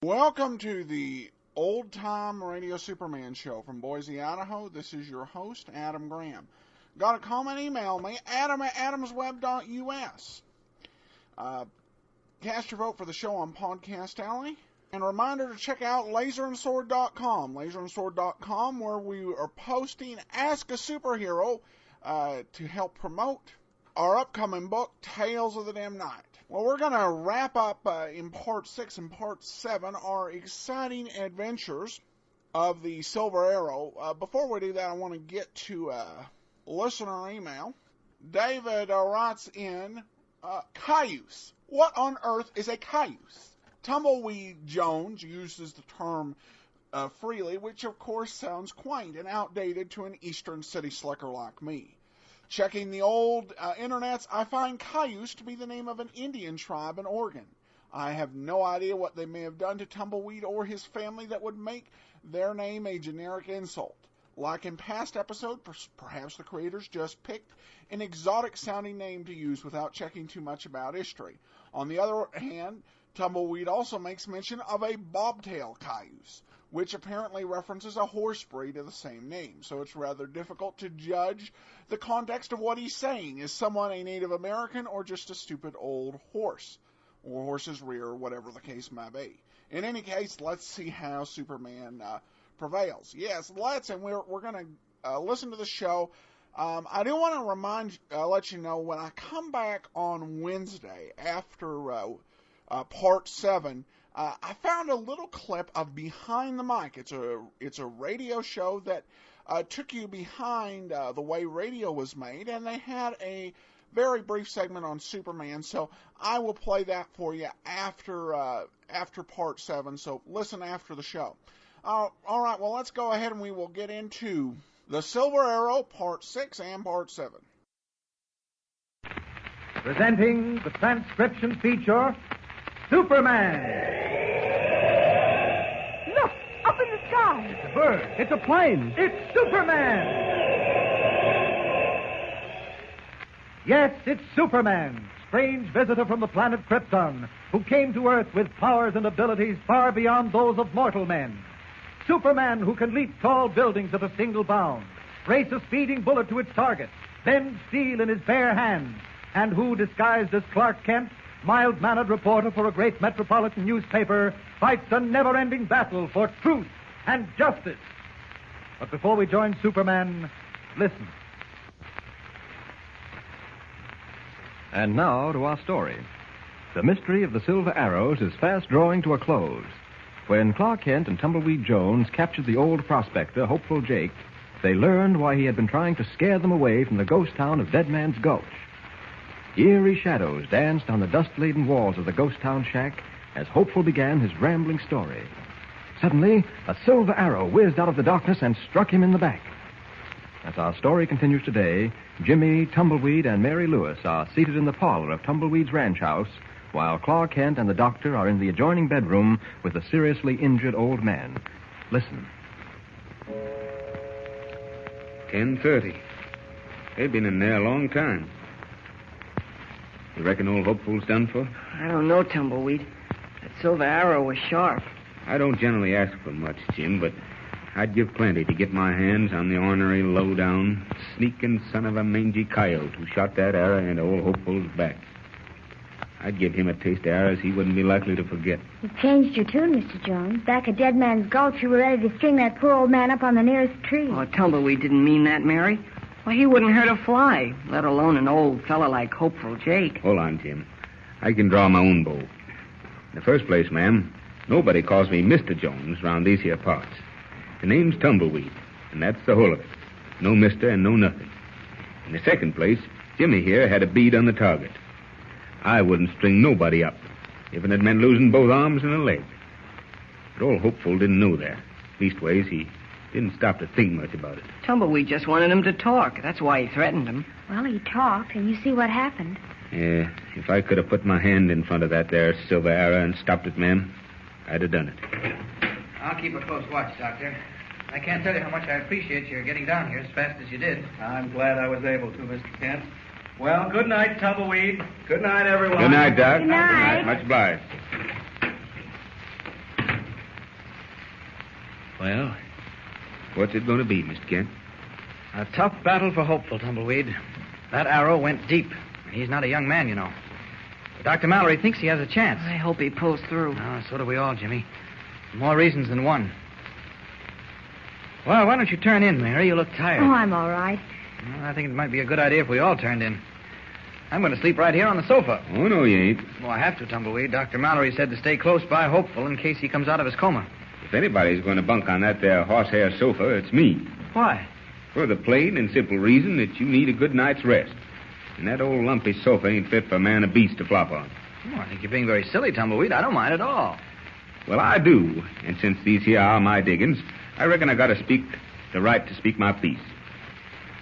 Welcome to the Old Time Radio Superman Show from Boise, Idaho. This is your host, Adam Graham. Got a comment? Email me, adam@adamsweb.us. Cast your vote for the show on Podcast Alley. And a reminder to check out laserandsword.com, laserandsword.com, where we are posting Ask a Superhero to help promote our upcoming book, Tales of the Dim Night. Well, we're going to wrap up in Part 6 and Part 7 our exciting adventures of the Silver Arrow. Before we do that, I want to get to listener email. David writes in, cayuse. What on earth is a cayuse? Tumbleweed Jones uses the term freely, which of course sounds quaint and outdated to an eastern city slicker like me. Checking the old internets, I find cayuse to be the name of an Indian tribe in Oregon. I have no idea what they may have done to Tumbleweed or his family that would make their name a generic insult. Like in past episodes, perhaps the creators just picked an exotic-sounding name to use without checking too much about history. On the other hand, Tumbleweed also makes mention of a bobtail cayuse, which apparently references a horse breed of the same name. So it's rather difficult to judge the context of what he's saying. Is someone a Native American or just a stupid old horse? Or horse's rear, or whatever the case may be. In any case, let's see how Superman prevails. Yes, let's, and we're going to listen to the show. I do want to let you know, when I come back on Wednesday after Part 7, I found a little clip of Behind the Mic. It's a radio show that took you behind the way radio was made, and they had a very brief segment on Superman. So I will play that for you after Part 7. So listen after the show. All right. Well, let's go ahead and we will get into the Silver Arrow Part 6 and Part 7. Presenting the transcription feature, Superman. Look, up in the sky. It's a bird. It's a plane. It's Superman. Yes, it's Superman, strange visitor from the planet Krypton, who came to Earth with powers and abilities far beyond those of mortal men. Superman, who can leap tall buildings at a single bound, race a speeding bullet to its target, bend steel in his bare hands, and who, disguised as Clark Kent, mild-mannered reporter for a great metropolitan newspaper, fights a never-ending battle for truth and justice. But before we join Superman, listen. And now to our story. The mystery of the Silver Arrows is fast drawing to a close. When Clark Kent and Tumbleweed Jones captured the old prospector, Hopeful Jake, they learned why he had been trying to scare them away from the ghost town of Dead Man's Gulch. Eerie shadows danced on the dust-laden walls of the ghost town shack as Hopeful began his rambling story. Suddenly, a silver arrow whizzed out of the darkness and struck him in the back. As our story continues today, Jimmy, Tumbleweed, and Mary Lewis are seated in the parlor of Tumbleweed's ranch house, while Clark Kent and the doctor are in the adjoining bedroom with the seriously injured old man. Listen. 10:30. They've been in there a long time. You reckon old Hopeful's done for? I don't know, Tumbleweed. That silver arrow was sharp. I don't generally ask for much, Jim, but I'd give plenty to get my hands on the ornery, low-down, sneaking son of a mangy coyote who shot that arrow into old Hopeful's back. I'd give him a taste of arrows he wouldn't be likely to forget. You've changed your tune, Mr. Jones. Back at Dead Man's Gulch, you were ready to string that poor old man up on the nearest tree. Oh, Tumbleweed didn't mean that, Mary. Well, he wouldn't hurt a fly, let alone an old fella like Hopeful Jake. Hold on, Jim. I can draw my own bow. In the first place, ma'am, nobody calls me Mr. Jones round these here parts. The name's Tumbleweed, and that's the whole of it. No mister and no nothing. In the second place, Jimmy here had a bead on the target. I wouldn't string nobody up, if it had meant losing both arms and a leg. But old Hopeful didn't know that. Leastways, he didn't stop to think much about it. Tumbleweed just wanted him to talk. That's why he threatened him. Well, he talked, and you see what happened. Yeah, if I could have put my hand in front of that there silver arrow and stopped it, ma'am, I'd have done it. I'll keep a close watch, Doctor. I can't tell you how much I appreciate your getting down here as fast as you did. I'm glad I was able to, Mr. Kent. Well, good night, Tumbleweed. Good night, everyone. Good night, Doc. Good night. Much obliged. Well, What's it going to be, Mr. Kent? a tough battle for Hopeful, Tumbleweed. That arrow went deep. He's not a young man, you know. But Dr. Mallory thinks he has a chance. I hope he pulls through. Oh, so do we all, Jimmy. For more reasons than one. Well, why don't you turn in, Mary? You look tired. Oh, I'm all right. Well, I think it might be a good idea if we all turned in. I'm going to sleep right here on the sofa. Oh, no, you ain't. Well, I have to, Tumbleweed. Dr. Mallory said to stay close by Hopeful in case he comes out of his coma. If anybody's going to bunk on that there horsehair sofa, it's me. Why? For the plain and simple reason that you need a good night's rest. And that old lumpy sofa ain't fit for a man or beast to flop on. Oh, I think you're being very silly, Tumbleweed. I don't mind at all. Well, I do. And since these here are my diggings, I reckon I got the right to speak my piece.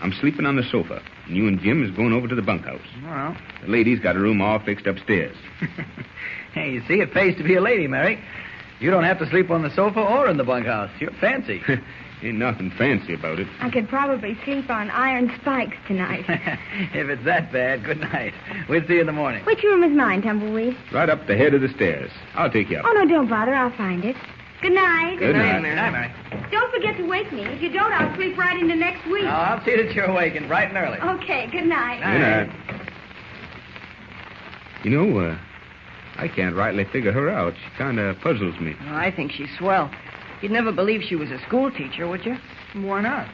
I'm sleeping on the sofa, and you and Jim is going over to the bunkhouse. Well, The lady's got a room all fixed upstairs. hey, you see, it pays to be a lady, Mary. You don't have to sleep on the sofa or in the bunkhouse. You're fancy. Ain't nothing fancy about it. I could probably sleep on iron spikes tonight. If it's that bad, good night. We'll see you in the morning. Which room is mine, Tumbleweed? Right up the head of the stairs. I'll take you up. Oh, no, don't bother. I'll find it. Good night. Good night. Good night, Mary. Don't forget to wake me. If you don't, I'll sleep right into next week. Oh, I'll see that you're awake and bright and early. Okay, good night. Good night. You know, I can't rightly figure her out. She kind of puzzles me. Oh, I think she's swell. You'd never believe she was a school teacher, would you? Why not?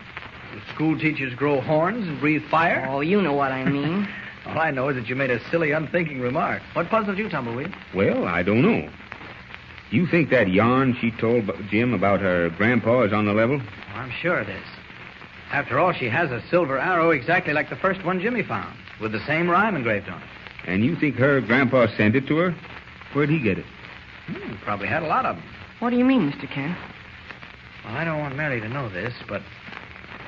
Do school teachers grow horns and breathe fire? Oh, you know what I mean. All I know is that you made a silly, unthinking remark. What puzzled you, Tumbleweed? Well, I don't know. You think that yarn she told Jim about her grandpa is on the level? Oh, I'm sure it is. After all, she has a silver arrow exactly like the first one Jimmy found, with the same rhyme engraved on it. And you think her grandpa sent it to her? Where'd he get it? Probably had a lot of them. What do you mean, Mr. Kent? Well, I don't want Mary to know this, but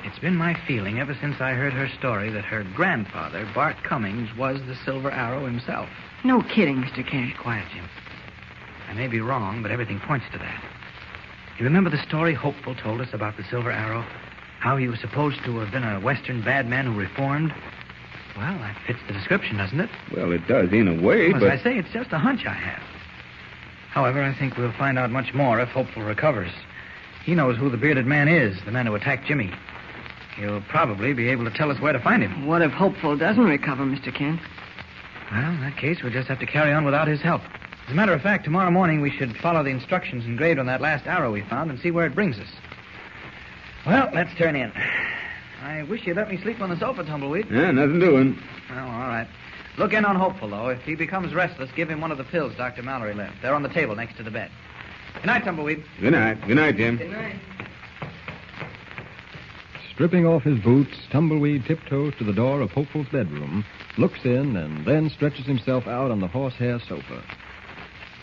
it's been my feeling ever since I heard her story that her grandfather, Bart Cummings, was the silver arrow himself. No kidding, Mr. Kent. Quiet, Jim. I may be wrong, but everything points to that. You remember the story Hopeful told us about the silver arrow? How he was supposed to have been a Western bad man who reformed? Well, that fits the description, doesn't it? Well, it does in a way, Well, but... as I say, it's just a hunch I have. However, I think we'll find out much more if Hopeful recovers. He knows who the bearded man is, the man who attacked Jimmy. He'll probably be able to tell us where to find him. What if Hopeful doesn't recover, Mr. Kent? Well, in that case, we'll just have to carry on without his help. As a matter of fact, tomorrow morning we should follow the instructions engraved on that last arrow we found and see where it brings us. Well, let's turn in. I wish you'd let me sleep on the sofa, Tumbleweed. Yeah, nothing doing. Oh, all right. Look in on Hopeful, though. If he becomes restless, give him one of the pills Dr. Mallory left. They're on the table next to the bed. Good night, Tumbleweed. Good night. Good night, Jim. Good night. Stripping off his boots, Tumbleweed tiptoes to the door of Hopeful's bedroom, looks in, and then stretches himself out on the horsehair sofa.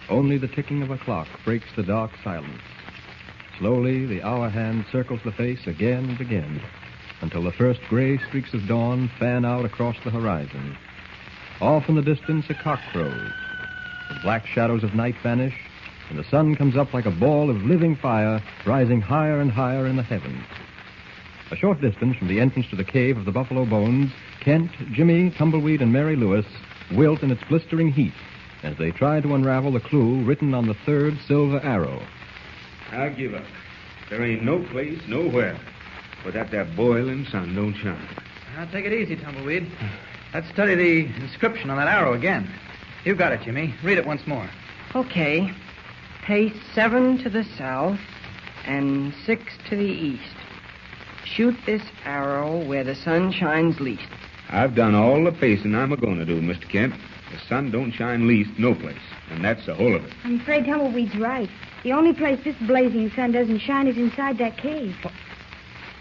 Only the ticking of a clock breaks the dark silence. Slowly, the hour hand circles the face again and again, until the first gray streaks of dawn fan out across the horizon. Off in the distance, a cock crows. The black shadows of night vanish, and the sun comes up like a ball of living fire, rising higher and higher in the heavens. A short distance from the entrance to the cave of the Buffalo Bones, Kent, Jimmy, Tumbleweed, and Mary Lewis wilt in its blistering heat as they try to unravel the clue written on the third silver arrow. I'll give up. There ain't no place, nowhere, where that boiling sun don't shine. Now, take it easy, Tumbleweed. Let's study the inscription on that arrow again. You've got it, Jimmy. Read it once more. Okay. Pace 7 to the south and 6 to the east. Shoot this arrow where the sun shines least. I've done all the pacing I'm a-going to do, Mr. Kent. The sun don't shine least no place, and that's the whole of it. I'm afraid Tumbleweed's right. The only place this blazing sun doesn't shine is inside that cave.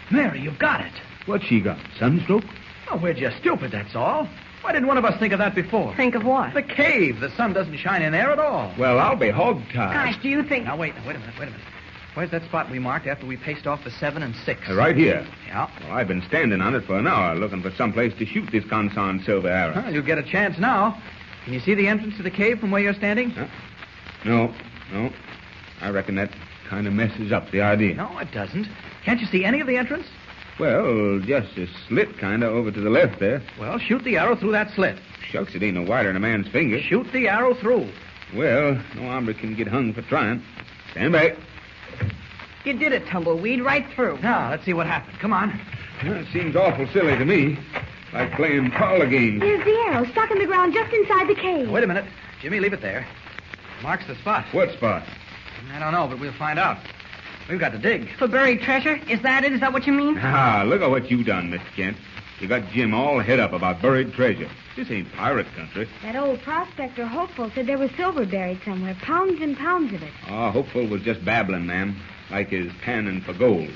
Mary, you've got it. What's she got, sunstroke? Oh, we're just stupid, that's all. Why didn't one of us think of that before? Think of what? The cave. The sun doesn't shine in there at all. Well, I'll be hog-tied. Gosh, do you think... Now, wait a minute. Where's that spot we marked after we paced off the 7 and 6? Right here. Yeah. Well, I've been standing on it for an hour looking for some place to shoot this Conson silver arrow. Well, you'll get a chance now. Can you see the entrance to the cave from where you're standing? Huh? No. I reckon that kind of messes up the idea. No, it doesn't. Can't you see any of the entrance? Well, just a slit kind of over to the left there. Well, shoot the arrow through that slit. Shucks, it ain't no wider than a man's finger. Shoot the arrow through. Well, no hombre can get hung for trying. Stand back. You did it, Tumbleweed, right through. Now, let's see what happened. Come on. Well, it seems awful silly to me. Like playing parlor games. There's the arrow stuck in the ground just inside the cave. Wait a minute. Jimmy, leave it there. Marks the spot. What spot? I don't know, but we'll find out. We've got to dig. For buried treasure? Is that it? Is that what you mean? Ah, look at what you done, Mr. Kent. You got Jim all head up about buried treasure. This ain't pirate country. That old prospector Hopeful said there was silver buried somewhere. Pounds and pounds of it. Oh, Hopeful was just babbling, ma'am. Like his panning for gold.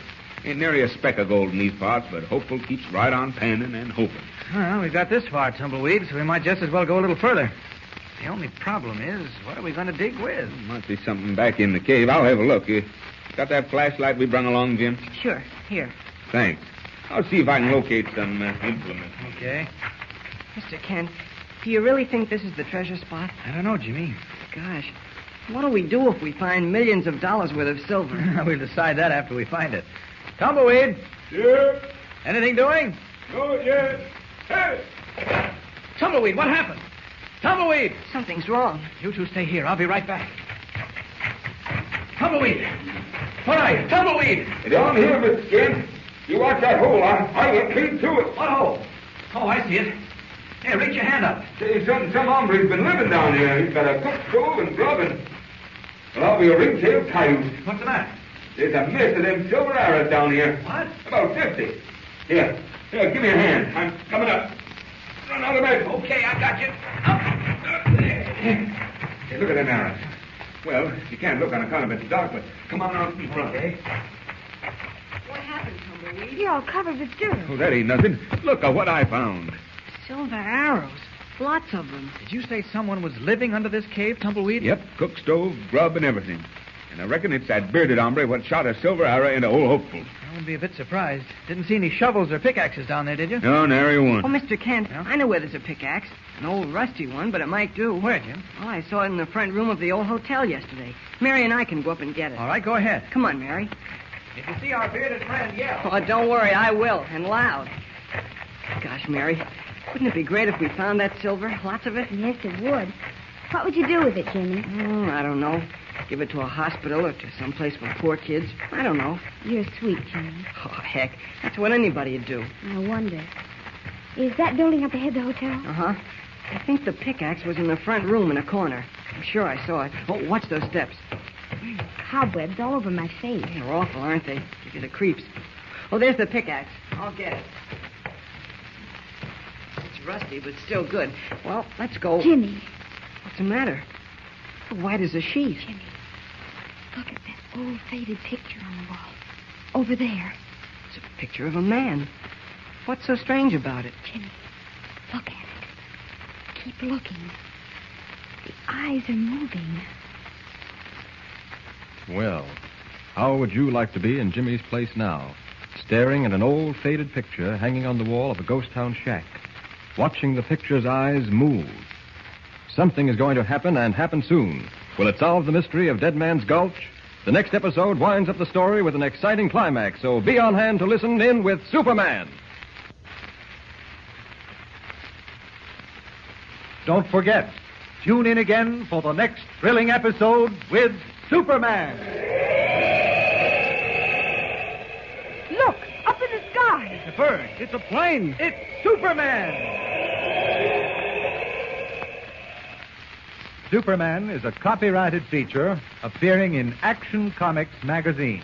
Ain't nary a speck of gold in these parts, but Hopeful keeps right on panning and hoping. Well, we've got this far, Tumbleweed, so we might just as well go a little further. The only problem is, what are we going to dig with? Might be something back in the cave. I'll have a look. You got that flashlight we brung along, Jim? Sure. Here. Thanks. I'll see if I can locate some implements. Okay. Mr. Kent, do you really think this is the treasure spot? I don't know, Jimmy. Gosh, what'll we do if we find millions of dollars worth of silver? We'll decide that after we find it. Tumbleweed, Yeah. anything doing? No, yeah. Hey! Tumbleweed, what happened? Tumbleweed! Something's wrong. You two stay here. I'll be right back. Tumbleweed! Where are you? Tumbleweed! Down here, Mr. Kent. You watch that hole. I will clean through it. What hole? Oh, I see it. Here, reach your hand up. Say, some hombre's been living down here. He's got a cook stove and grub and... Well, I'll be a ring-tailed coyote. What's the matter? There's a mess of them silver arrows down here. What? About 50. Here, give me a hand. I'm coming up. Run out of bed. Okay, I got you. Up. Hey, look at them arrows. Well, you can't look on account of it's dark, but come on out in front. Okay. What happened, Tumbleweed? You're all covered with dirt. Oh, that ain't nothing. Look at what I found. Silver arrows. Lots of them. Did you say someone was living under this cave, Tumbleweed? Yep, cook stove, grub, and everything. And I reckon it's that bearded hombre what shot a silver arrow into old Hopeful. I wouldn't be a bit surprised. Didn't see any shovels or pickaxes down there, did you? No, nary one. Oh, Mr. Kent, Yeah? I know where there's a pickaxe. An old rusty one, but it might do. Where, Jim? Oh, I saw it in the front room of the old hotel yesterday. Mary and I can go up and get it. All right, go ahead. Come on, Mary. If you see our bearded friend, yell. Oh, don't worry, I will, and loud. Gosh, Mary, wouldn't it be great if we found that silver? Lots of it? Yes, it would. What would you do with it, Jimmy? I don't know. Give it to a hospital or to someplace for poor kids. I don't know. You're sweet, Jimmy. Oh, heck, that's what anybody would do. I wonder. Is that building up ahead of the hotel? Uh-huh. I think the pickaxe was in the front room in a corner. I'm sure I saw it. Oh, watch those steps. Cobwebs all over my face. They're awful, aren't they? Give you the creeps. Oh, there's the pickaxe. I'll get it. It's rusty, but still good. Well, let's go. Jimmy, What's the matter? White as a sheet. Jimmy, look at that old faded picture on the wall. Over there. It's a picture of a man. What's so strange about it? Jimmy, look at it. Keep looking. The eyes are moving. Well, how would you like to be in Jimmy's place now, staring at an old faded picture hanging on the wall of a ghost town shack, watching the picture's eyes move? Something is going to happen, and happen soon. Will it solve the mystery of Dead Man's Gulch? The next episode winds up the story with an exciting climax, so be on hand to listen in with Superman. Don't forget, tune in again for the next thrilling episode with Superman. Look, up in the sky. It's a bird. It's a plane. It's Superman. Superman is a copyrighted feature appearing in Action Comics magazine.